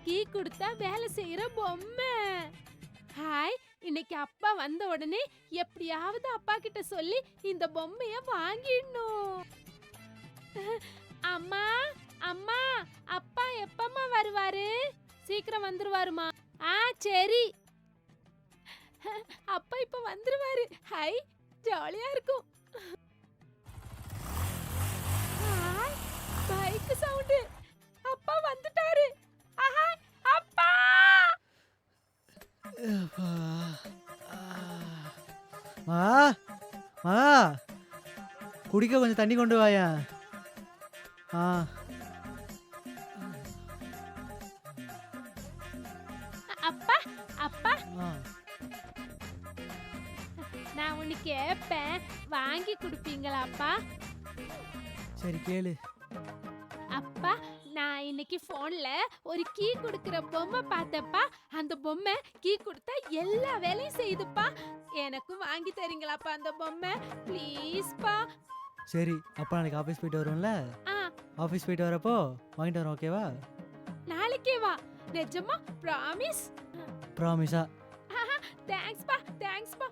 Key கொடுத்தா வேலை செய்யற பொம்மை. ஹாய், இன்னைக்கு அப்பா வந்த உடனே எப்படியாவது அப்பா கிட்ட சொல்லி இந்த பொம்மைய வாங்கிடணும். அம்மா அம்மா, அப்பா எப்பம்மா வருவாரு? சீக்கிரம் வந்துருவாருமா. சரி. அப்பா இப்ப வந்துருவாரு. ஹாய், ஜாலியா இருக்கும். Hi, bike sound. அப்பா வந்துட்டாரு. அப்பா! குடிக்க கொஞ்சம் தண்ணி கொண்டு வாயா. அப்பா அப்பா, நான் ஒன்னு கேட்பேன், வாங்கி கொடுப்பீங்களாப்பா? சரி கேளு. அப்பா, நான் இன்னைக்கு போன்ல ஒரு கீ கொடுக்கிற பொம்மை பார்த்தப்பா. அந்த பொம்மை கீ கொடுத்தா எல்லா வேலையும் செய்யுதுப்பா. எனக்கும் வாங்கி தரீங்களாப்பா அந்த பொம்மை? ப்ளீஸ்ப்பா. சரி, அப்பா நாளைக்கு ஆஃபீஸ் போயிட்டு வருவோம்ல, ஆஃபீஸ் போயிட்டு வரப்போ வாங்கிட்டு வரோம், ஓகேவா? நாளைக்கே வா. நிஜமா? ப்ராமிஸ்? ப்ராமிஸா? தேங்க்ஸ்ப்பா, தேங்க்ஸ்ப்பா.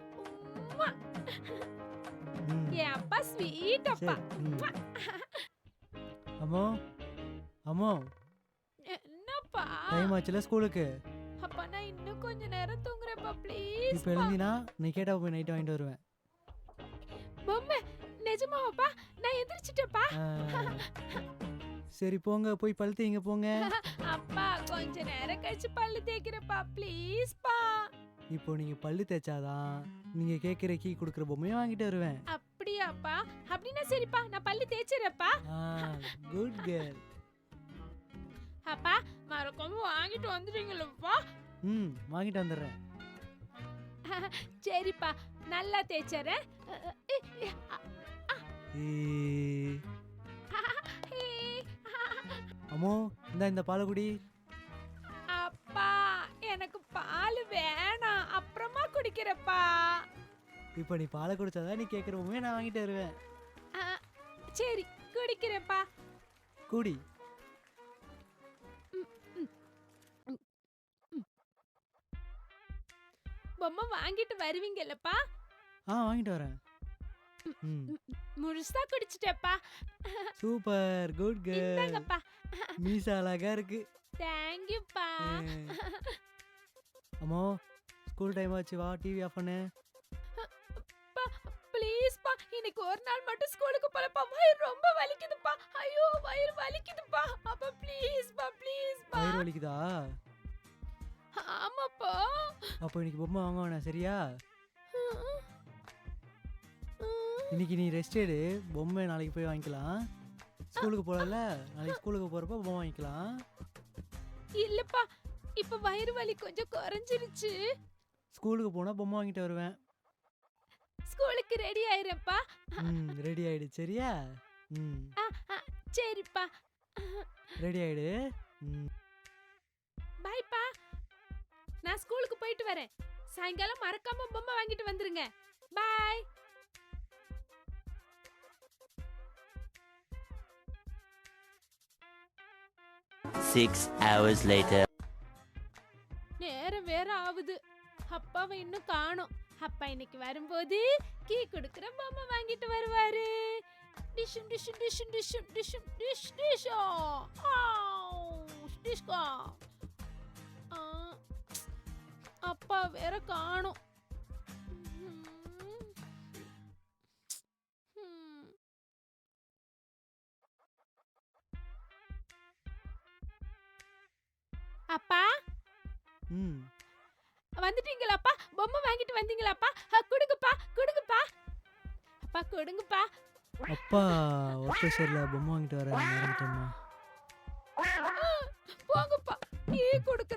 ஏன் அப்பா ஸ்வீட் அப்பா. அம்மோ அம்மோ, என்னப்பா? டைம் ஆச்சுல ஸ்கூலுக்கு. அப்பா நான் இன்னும் கொஞ்ச நேரம் தூங்குறேன்ப்பா, ப்ளீஸ். இப்போ எழுந்தினா நீ கேட்டா போய் நைட் வாங்கிட்டு வருவேன். பொம்மை நிஜமாவாப்பா? நான் எந்திரிச்சிட்டேப்பா. சரி போங்க, போய் பல் தேய்ங்க போங்க. அப்பா கொஞ்ச நேரம் கழிச்சு பல்லு தேய்க்கிறேன்ப்பா, ப்ளீஸ்ப்பா. இப்போ நீங்க பல்லு தேய்ச்சாதான் நீங்க கேட்குற கீ கொடுக்குற பொம்மையை வாங்கிட்டு வருவேன். அப்படியாப்பா? அப்படின்னா சரிப்பா, நான் பல்லு தேய்ச்சிடுறேன்ப்பா. Good girl. அப்பா மறக்காம வாங்கிட்டு வந்துடுங்களப்பா. வாங்கிட்டு வந்துடுறேன். சரிப்பா, நல்லா தேய்ச்சறேன். அம்மோ, இந்த பாலை குடி. அப்பா எனக்கு பால் வேணாம், அப்புறமா குடிக்கிறப்பா. இப்போ நீ பாலை குடிச்சாதான் நீ கேட்குற பொம்மையை நான் வாங்கிட்டு வருவேன். சரி குடிக்கிறேன்ப்பா. குடி. பொம்மை வாங்கிட்டு வருவீங்கல்லப்பா? வாங்கிட்டு வரேன். முழுசா குடிச்சிட்டேப்பா. Super, good girl. இந்தாங்கப்பா. மீசா அழகா இருக்கு. தேங்க் யூப்பா. அம்மோ, ஸ்கூல் டைம் ஆச்சு, வா டிவி ஆஃப் பண்ணு. ப்ளீஸ்ப்பா, இன்னைக்கு ஒரு நாள் மட்டும் ஸ்கூலுக்கு போலப்பா. வயிறு ரொம்ப வலிக்குதுப்பா. ஐயோ வயிறு வலிக்குதுப்பா. அப்பா ப்ளீஸ்ப்பா, ப்ளீஸ்ப்பா. வயிறு வலிக்குதா? ஆமாப்பா. அப்போ இன்னைக்கு பொம்மை வாங்க வேணாம், சரியா? இன்னைக்கு நீ ரெஸ்ட் எடு, பொம்மை நாளைக்கு போய் வாங்கிக்கலாம். ஸ்கூலுக்கு போகல, நாளைக்கு ஸ்கூலுக்கு போறப்ப பொம்மை வாங்கிக்கலாம். இல்லப்பா, இப்ப வயிறு வலி கொஞ்சம் குறைஞ்சிருச்சு. ஸ்கூலுக்கு போனா பொம்மை வாங்கிட்டு வருவேன். ஸ்கூலுக்கு ரெடி ஆயிரப்பா. ரெடி ஆயிடு, சரியா? சரிப்பா. ரெடி ஆயிடு. பைப்பா. நான் ஸ்கூலுக்கு போயிட்டு வரேன். சாயங்காலம் மறக்காம பொம்மை வாங்கிட்டு வந்துருங்க. பை. hours later. நேரம் வேற ஆகுது. அப்பாவை இன்னும் காணோம். அப்பா இன்னைக்கு வரும்போது கீ கொடுக்கிற பொம்மை வாங்கிட்டு வருவாரு. டிஷும் டிஷும் டிஷும் டிஷும் டிஷும் டிஷ் டிஷோ. டிஷ்கா. அப்பா வேற காணோம். அப்பா வந்துட்டீங்களாப்பா? பொம்மை வாங்கிட்டு வந்தீங்களாப்பா? கொடுங்கப்பா, கொடுங்கப்பா. அப்பா கொடுங்கப்பா. அப்பா ஒர்க் ப்ரெஷர்ல பொம்மை வாங்கிட்டு வரேன், மறந்துட்டேம்மா. போங்கப்பா, கீ கொடு.